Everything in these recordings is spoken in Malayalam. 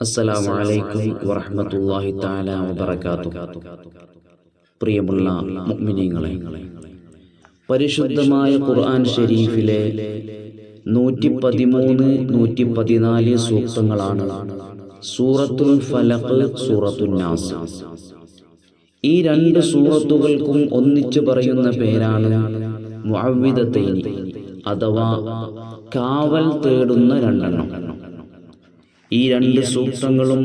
അസ്സലാമു അലൈക്കും വറഹ്മത്തുള്ളാഹി തആല വബറകാതുഹു. പ്രിയമുള്ള മുഅ്മിനീങ്ങളെ, പരിശുദ്ധമായ ഖുർആൻ ഷരീഫിലെ 113, 114 സൂക്തങ്ങളാണ് സൂറത്തുൽ ഫലഖ്, സൂറത്തുൻ നാസ്. ഈ രണ്ട് സൂറത്തുകൾക്കും ഒന്നിച്ചു പറയുന്ന പേരാണ് മുഅവ്വിദതൈനി, അഥവാ കാവൽ തേടുന്ന രണ്ടെണ്ണം. ഈ രണ്ട് സൂക്തങ്ങളും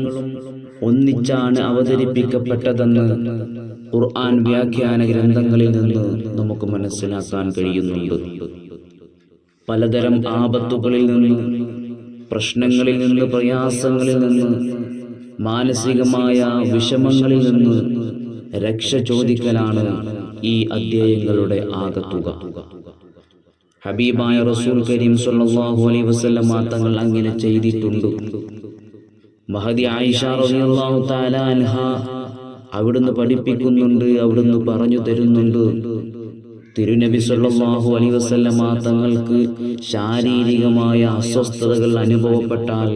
ഒന്നിച്ചാണ് അവതരിപ്പിക്കപ്പെട്ടതെന്ന് ഖുർആൻ വ്യാഖ്യാന ഗ്രന്ഥങ്ങളിൽ നിന്ന് നമുക്ക് മനസ്സിലാക്കാൻ കഴിയുന്നുണ്ട്. പലതരം ആപത്തുകളിൽ നിന്ന്, പ്രശ്നങ്ങളിൽ നിന്ന്, പ്രയാസങ്ങളിൽ നിന്ന്, മാനസികമായ വിഷമങ്ങളിൽ നിന്ന് രക്ഷ ചോദിക്കലാണ് ഈ അധ്യായങ്ങളുടെ ആകത്തുക. ഹബീബായ റസൂൽ കരീം സ്വല്ലല്ലാഹു അലൈഹി വസല്ലം തങ്ങൾ അങ്ങനെ ചെയ്തിട്ടുണ്ട്. മഹദി ആയിഷ റളിയല്ലാഹു തആല അൻഹ അവിടുന്ന് പഠിപ്പിക്കുന്നുണ്ട്, അവിടുന്ന് പറഞ്ഞു തരുന്നുണ്ട്. തിരുനബി സ്വല്ലല്ലാഹു അലൈഹി വസല്ലം തങ്ങൾക്ക് ശാരീരികമായ അസ്വസ്ഥതകൾ അനുഭവപ്പെട്ടാൽ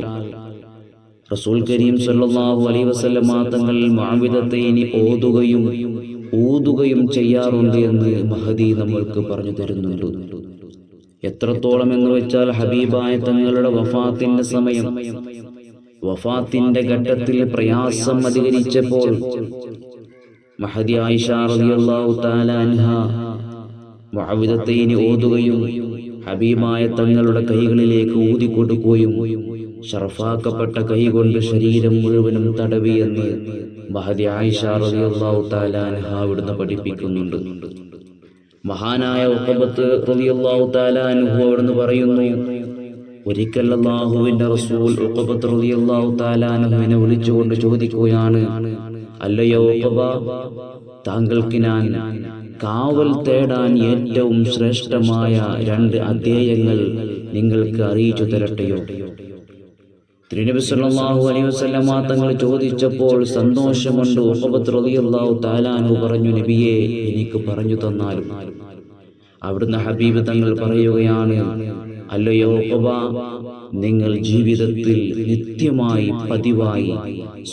റസൂൽ കരീം സ്വല്ലല്ലാഹു അലൈഹി വസല്ലം തങ്ങൾ മുഅവ്വിദതൈനി ഊതുകയും ചെയ്യാറുണ്ട് എന്ന് മഹദി നമ്മൾക്ക് പറഞ്ഞു തരുന്നുണ്ട്. എത്രത്തോളം എന്ന് വെച്ചാൽ, ഹബീബായ തങ്ങളുടെ വഫാത്തിന്റെ സമയം, വഫാത്തിന്റെ ഘട്ടത്തിൽ പ്രയാസം അധികരിച്ചപ്പോൾ മഹദി ആയിഷ റളിയല്ലാഹു തആല അൻഹ മുഅവ്വിദതൈനി ഓതുകയും ഹബീബായ തങ്ങളുടെ കൈകളിലേക്ക് ഊതിക്കൊടുക്കുകയും ഷറഫാക്കപ്പെട്ട കൈകൊണ്ട് ശരീരം മുഴുവനും തടവിയെന്ന് മഹദി ആയിഷ റളിയല്ലാഹു തആല അൻഹ അവിടുന്ന് പഠിപ്പിക്കുന്നുണ്ട്. മഹാനായ ഉഖബത്ത് റളിയല്ലാഹു തആല അൻഹു അവിടുന്ന് പറയുന്നു, ഒരിക്കൽ അല്ലാഹുവിന്റെ റസൂൽ ഉഖബത്ത് റളിയല്ലാഹു തആല അൻഹുവിനെ വിളിച്ചുകൊണ്ട് ചോദിക്കുകയാണ്, അല്ലയോ ഉഖബ, താങ്കൾക്ക് ഞാൻ കാവൽ തേടാൻ ഏറ്റവും ശ്രേഷ്ഠമായ രണ്ട് അധ്യായങ്ങൾ നിങ്ങൾക്ക് അറിയിച്ചു തരട്ടെയോ? തിരുനബി സല്ലല്ലാഹു അലൈഹി വസല്ലം തങ്ങൾ ചോദിച്ചപ്പോൾ സന്തോഷമുണ്ട് ഉഖബത്ത് റളിയല്ലാഹു തആല അൻഹു പറഞ്ഞു, നബിയെ, എനിക്ക് പറഞ്ഞു തന്നാലും. അവിടുന്ന് ഹബീബ് തങ്ങൾ പറയുകയാണ്, അല്ലയോ ഉഖബ, നിങ്ങൾ ജീവിതത്തിൽ നിത്യമായി പതിവായി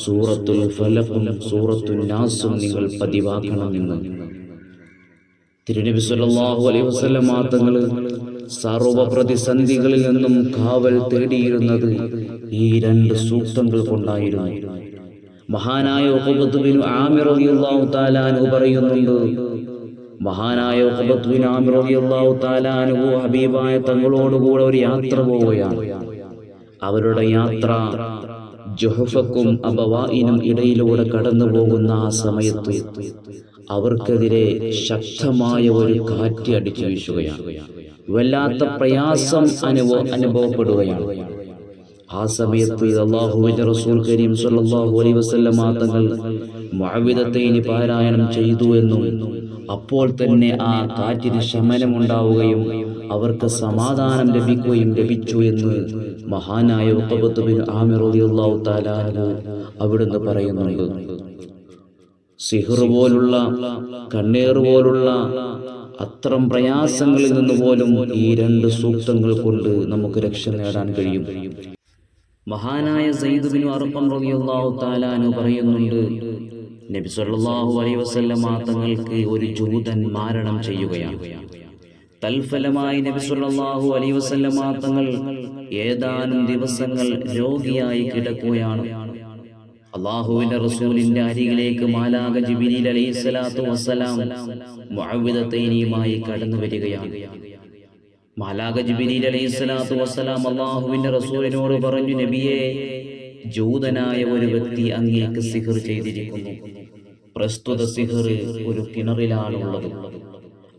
സൂറത്തുൽ ഫലഖും സൂറത്തുൻ നാസും നിങ്ങൾ പതിവാക്കണമെന്ന്. തിരുനബി സല്ലല്ലാഹു അലൈഹി വസല്ലം തങ്ങൾ സർവ പ്രതിസന്ധികളിൽ നിന്നും കാവൽ തേടിയിരുന്നത് ഈ രണ്ട് സൂക്തങ്ങൾ കൊണ്ടായിരുന്നു. മഹാനായ ഉഖബത്ത് ബിൻ ആമിർ റളിയല്ലാഹു തആല അൻഹു പറയുന്നുണ്ട്, മഹാനായ ഉഖബത്ത് ബിൻ ആമിർ റളിയല്ലാഹു തആല അൻഹു ഹബീബായ തങ്ങളോടുകൂടെ ഒരു യാത്ര പോവുകയാണ്. അവരുടെ യാത്ര ജുഹഫക്കും അബവാഇനും ഇടയിലൂടെ കടന്നു പോകുന്ന ആ സമയത്ത് അവർക്കെതിരെ ശക്തമായ ഒരു കാറ്റ് അടിച്ചു വീശുകയാണ്. വല്ലാത്ത പ്രയാസം അനുഭവപ്പെടുകയാണ്. ആ സമയത്ത് അല്ലാഹുവിന്റെ റസൂൽ കരീം സ്വല്ലല്ലാഹു അലൈഹി വസല്ലം തങ്ങൾ മുഅവ്വിദതൈനി പാരായണം ചെയ്തു എന്നും അപ്പോൾ തന്നെ ആ കാറ്റിന് ശമനമുണ്ടാവുകയും അവർക്ക് സമാധാനം ലഭിച്ചു എന്ന് മഹാനായ ഉഖബത്ത് ബിൻ ആമിർ റളിയല്ലാഹു തആല അൻഹു അവിടുന്ന് പറയുന്നുണ്ട്. സിഹ്ർ പോലുള്ള, കണ്ണേർ പോലുള്ള അത്തരം പ്രയാസങ്ങളിൽ നിന്ന് പോലും ഈ രണ്ട് സൂക്തങ്ങൾ കൊണ്ട് നമുക്ക് രക്ഷ നേടാൻ കഴിയും. മഹാനായ സയ്യിദ് ബിൻ അർഖം റളിയല്ലാഹു തആല അൻഹു പറയുന്നുണ്ട്, നബി സല്ലല്ലാഹു അലൈഹി വസല്ലം തങ്ങൾക്ക് ഒരു ജൂതൻ മാരണം ചെയ്യുകയാണ്. തൽഫലമായി നബി സല്ലല്ലാഹു അലൈഹി വസല്ലം തങ്ങൾ ഏതാനും ദിവസങ്ങൾ രോഗിയായി കിടക്കുകയാണ്. അല്ലാഹുവിന്റെ റസൂലിന്റെ അരികിലേക്ക് മാലാക ജിബ്രീൽ അലൈഹിസ്സലാത്തു വസ്സലാം മുഅവ്വിദതൈനിയുമായി കടന്നു വരികയാണ്. മാലാക ജിബ്രീൽ അലൈഹിസ്സലാത്തു വസ്സലാം അല്ലാഹുവിന്റെ റസൂലിനോട് പറഞ്ഞു, നബിയെ, ജൂതനായ ഒരു വ്യക്തി അങ്ങേക്ക് സിഹ്ർ ചെയ്തിരിക്കുന്നു. പ്രസ്തുത സിഹ്ർ ഒരു കിണറിലാണുള്ളത്.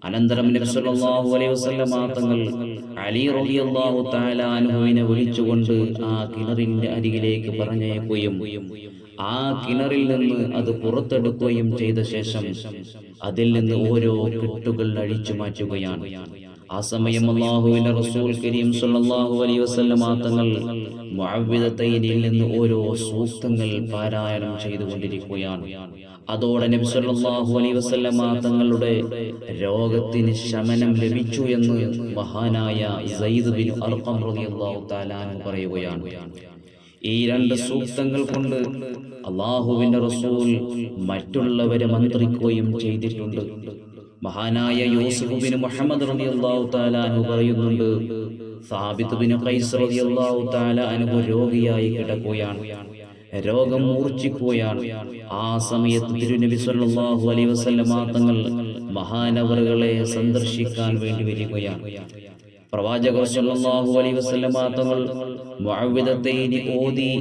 അനന്തരം നബി സല്ലല്ലാഹു അലൈഹി വസല്ലം തങ്ങൾ അലി റളിയല്ലാഹു തആല അൻഹുവിനെ വിളിച്ചുകൊണ്ട് ആ കിണറിന്റെ അരികിലേക്ക് പറഞ്ഞയക്കുകയും ആ കിണറിൽ നിന്ന് അത് പുറത്തെടുക്കുകയും ചെയ്ത ശേഷം അതിൽ നിന്ന് ഓരോ കെട്ടുകൾ അഴിച്ചു മാറ്റുകയാണ്. ആ സമയം അല്ലാഹുവിന്റെ റസൂൽ കരീം സ്വല്ലല്ലാഹു അലൈഹി വസല്ലം തങ്ങൾ മുഅവ്വിദതൈനിൽ നിന്ന് ഓരോ സൂക്തങ്ങൾ പാരായണം ചെയ്തുകൊണ്ടിരിക്കുകയാണ്. അതോടെ നബി സല്ലല്ലാഹു അലൈഹി വസല്ലം തങ്ങളുടെ രോഗത്തിന് ശമനം ലഭിച്ചു എന്ന് മഹാനായ സയ്യിദ് ബിൻ അർഖം റളിയല്ലാഹു തആല അൻഹു പറയുകയാണ്. ഈ രണ്ട് സൂക്തങ്ങൾ കൊണ്ട് അള്ളാഹുവിന്റെ റസൂൽ മറ്റുള്ളവരെ മന്ത്രിക്കുകയും ചെയ്തിട്ടുണ്ട്. മഹാനായ യൂസുഫ് ബിൻ മുഹമ്മദ് റളിയല്ലാഹു തആല അൻഹു പറയുന്നുണ്ട്, സാബിത്ത് ബിൻ ഖൈസ് റളിയല്ലാഹു തആല അൻഹു രോഗിയായി കിടക്കുകയാണ്, രോഗം മൂർച്ഛിക്കുകയാണ്. ആ സമയത്ത് തിരുനബി സല്ലല്ലാഹു അലൈഹി വസല്ലമ തങ്ങൾ മഹാനവറുകളെ സന്ദർശിക്കാൻ വേണ്ടി വരികയാണ്. പ്രവാചകർ സല്ലല്ലാഹു അലൈഹി വസല്ലമ തങ്ങൾ മുഅവ്വിദത്തൈനി ഓതി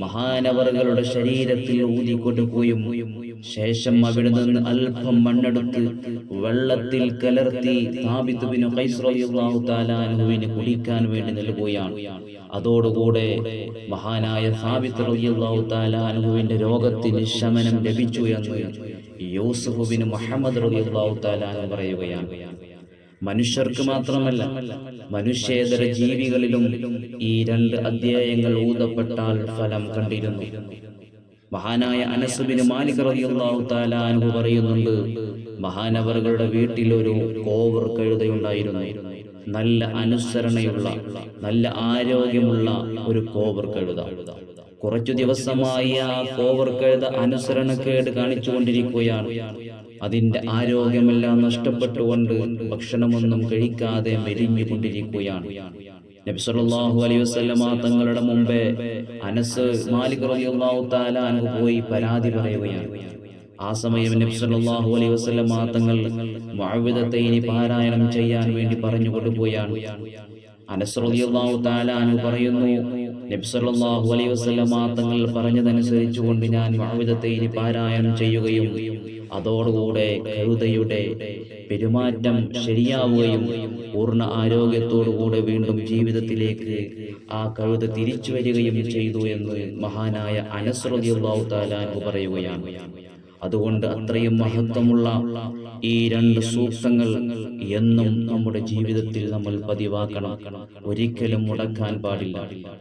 മഹാനവറുകളുടെ ശരീരത്തിൽ ഊതി കൊടുക്കുകയും ശേഷം അവിടെ നിന്ന് അല്പം മണ്ണെടുത്ത് വെള്ളത്തിൽ കലർത്തി സാബിത്ത് ബിൻ ഖൈസ് റളിയല്ലാഹു തആല അൻഹുവിന് കുടിക്കാൻ വേണ്ടി നൽകുകയാണ്. അതോടുകൂടെ മഹാനായ സാബിത്ത് റളിയല്ലാഹു തആല അൻഹുവിന്റെ രോഗത്തിന് ശമനം ലഭിച്ചു എന്ന് യൂസുഫ് ബിൻ മുഹമ്മദ് റളിയല്ലാഹു തആല അൻഹു പറയുകയാണ്. മനുഷ്യർക്ക് മാത്രമല്ല, മനുഷ്യേതര ജീവികളിലും ഈ രണ്ട് അധ്യായങ്ങൾ ഊതപ്പെട്ടാൽ ഫലം കണ്ടിരുന്നു. മഹാനായ അനസ് ബിൻ മാലിക് റളിയല്ലാഹു തആല അൻഹു പറയുന്നുണ്ട്, മഹാനവറുകളുടെ വീട്ടിൽ ഒരു കോവർ കഴുതയുണ്ടായിരുന്നു. നല്ല അനുസരണയുള്ള, നല്ല ആരോഗ്യമുള്ള ഒരു കോവർ കഴുത. കുറച്ചു ദിവസമായി ആ കോവർ കഴുത അനുസരണക്കേട് കാണിച്ചുകൊണ്ടിരിക്കുകയാണ്. അതിന്റെ ആരോഗ്യമെല്ലാം നഷ്ടപ്പെട്ടുകൊണ്ട് ഭക്ഷണമൊന്നും കഴിക്കാതെ മെലിഞ്ഞുകൊണ്ടിരിക്കുകയാണ്. നബി സല്ലല്ലാഹു അലൈഹി വസല്ലമ തങ്ങളുടെ മുമ്പേ അനസ് മാലിക് റളിയല്ലാഹു തആല അൻഹു പോയി പരാതി പറയുകയാണ്. ആ സമയം നബി സല്ലല്ലാഹു അലൈഹി വസല്ലമ തങ്ങൾ മുഅവ്വിദത്തൈനി പാരായണം ചെയ്യാൻ വേണ്ടി പറഞ്ഞു കൊടുക്കുകയാണ്. അനസ് റളിയല്ലാഹു തആല അൻഹു പറയുന്നു, നബി സല്ലല്ലാഹു അലൈഹി വസല്ലമ തങ്ങൾ പറഞ്ഞതനുസരിച്ചുകൊണ്ട് ഞാൻ മുഅവ്വിദത്തൈനി പാരായണം ചെയ്യുകയും അതോടുകൂടെ കഴുതയുടെ പെരുമാറ്റം ശരിയാവുകയും പൂർണ്ണ ആരോഗ്യത്തോടുകൂടെ വീണ്ടും ജീവിതത്തിലേക്ക് ആ കഴുത തിരിച്ചു വരികയും ചെയ്തു എന്ന് മഹാനായ അനസ് റളിയല്ലാഹു തആല അൻഹു പറയുകയാണ്. അതുകൊണ്ട് അത്രയും മഹത്വമുള്ള ഈ രണ്ട് സൂക്തങ്ങൾ എന്നും നമ്മുടെ ജീവിതത്തിൽ നമ്മൾ പതിവാക്കണം, ഒരിക്കലും മുടക്കാൻ പാടില്ല.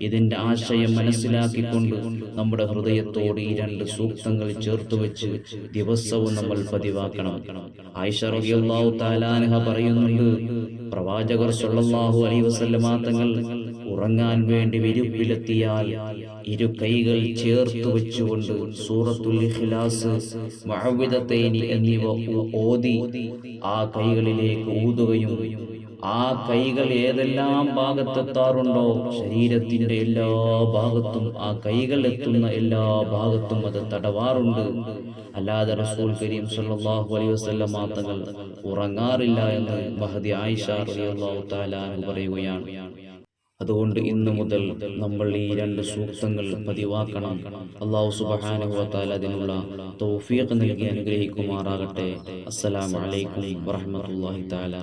ഇതിന്റെ ആശയം മനസ്സിലാക്കിക്കൊണ്ട് നമ്മുടെ ഹൃദയത്തോട് ഈ രണ്ട് സൂക്തങ്ങൾ ചേർത്ത് വെച്ച് ദിവസവും നമ്മൾ പതിവാക്കണം. ആയിഷ റളിയല്ലാഹു തആല അൻഹ പറയുന്നുണ്ട്, പ്രവാചകർ സല്ലല്ലാഹു അലൈഹി വസല്ലമ തങ്ങൾ ഉറങ്ങാൻ വേണ്ടി വിരിപ്പിലെത്തിയാൽ ഇരു കൈകൾ ചേർത്ത് വെച്ചുകൊണ്ട് സൂറത്തുൽ ഇഖ്ലാസ്, മുഅവ്വിദത്തൈനി എന്നിവ ഓതി ആ കൈകളിലേക്ക് ഊതുകയും ആ കൈകൾ ഏതെല്ലാം ഭാഗത്തെത്താറുണ്ടോ ശരീരത്തിന്റെ എല്ലാ ഭാഗത്തും ആ കൈകൾ എത്തുന്ന എല്ലാ ഭാഗത്തും അത് തടവാറുണ്ട്. അല്ലാതെ റസൂൽ കരീം സല്ലല്ലാഹു അലൈഹി വസല്ലം തങ്ങൾ ഉറങ്ങാറില്ല എന്ന് മഹദി ആയിഷ റളിയല്ലാഹു തആല പറയുകയാണ്. അതുകൊണ്ട് ഇന്നു മുതൽ നമ്മൾ ഈ രണ്ട് സൂക്തങ്ങൾ പതിവാക്കണം. അല്ലാഹു സുബ്ഹാനഹു വ തആല അതിനുള്ള തൗഫീഖ് നൽകി അനുഗ്രഹിക്കുമാറാകട്ടെ. അസ്സലാമു അലൈക്കും വറഹ്മത്തുള്ളാഹി തആല.